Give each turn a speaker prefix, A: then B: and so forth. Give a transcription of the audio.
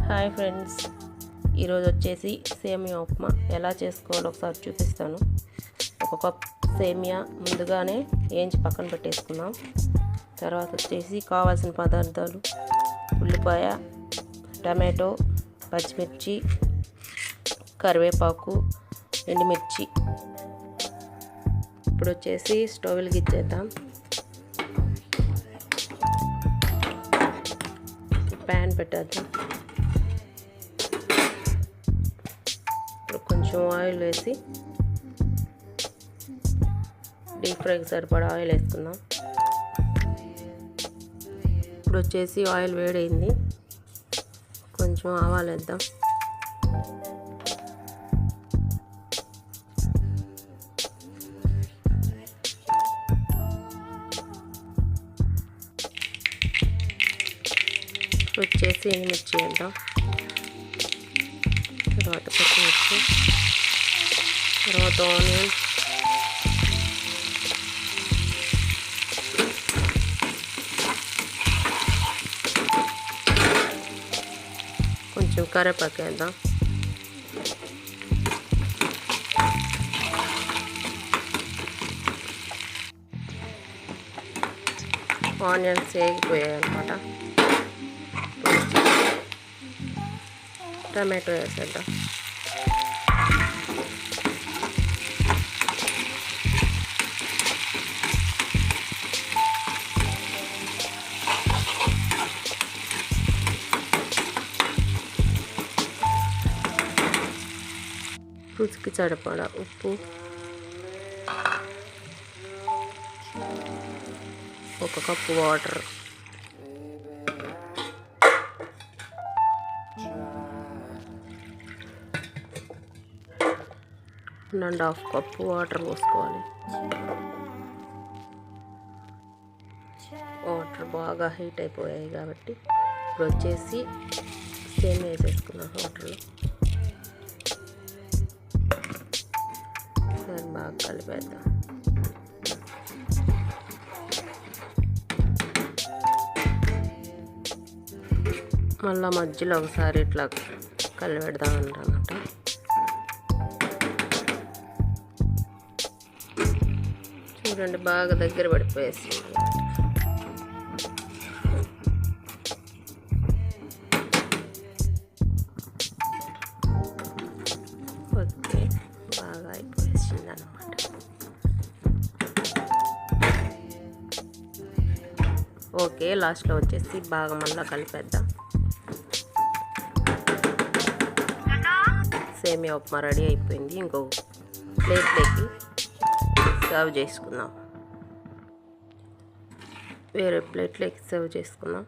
A: Hi friends, ఈరోజు వచ్చేసి సేమియా ఉప్మా ఎలా చేసుకోవాలో ఒకసారి చూపిస్తాను. ఒక కప్ సేమియా ముందుగానే వేయించి పక్కన పెట్టేసుకున్నాం. తర్వాత వచ్చేసి కావాల్సిన పదార్థాలు: ఉల్లిపాయ, టమాటో, పచ్చిమిర్చి, కరివేపాకు, ఎండుమిర్చి. ఇప్పుడు వచ్చేసి స్టవ్ వెలిగించేద్దాం. ప్యాన్ పెట్టేద్దాం. ఇప్పుడు కొంచెం ఆయిల్ వేసి డీప్ ఫ్రైకి సరిపడా ఆయిల్ వేసుకుందాం. ఇప్పుడు వచ్చేసి ఆయిల్ వేడైంది, కొంచెం ఆవాలు వేద్దాం. వచ్చేసి ఎండుమిర్చి వేద్దాం. తర్వాత పచ్చిమిర్చి, తర్వాత ఆనియన్, కొంచెం కరివేపాకు వేద్దాం. ఆనియన్స్ వేగిపోయాయి అన్నమాట. టమాటో వేసేద్దాం. రుచికి సరిపడా ఉప్పు, ఒక cup water, and half cup water పోసుకోవాలి. వాటర్ బాగా హీట్ అయిపోయాయి కాబట్టి ఇప్పుడు వచ్చేసి సేమియా వేసేసుకున్నాం వాటర్లో. సరే, బాగా కలిపేద్దాం. మళ్ళీ మధ్యలో ఒకసారి ఇట్లా కలిపెడదాం అన్నమాట. చూడండి, బాగా దగ్గర పడిపోయేసి. ఓకే, బాగా అయిపోయేసింది అన్నమాట. ఓకే, లాస్ట్లో వచ్చేసి బాగా మళ్ళీ కలిపేద్దాం. సేమియా ఉప్మా రెడీ అయిపోయింది. ఇంకో ప్లేట్లోకి సర్వ్ చేసుకుందాం. వేరే ప్లేట్లోకి సర్వ్ చేసుకుందాం.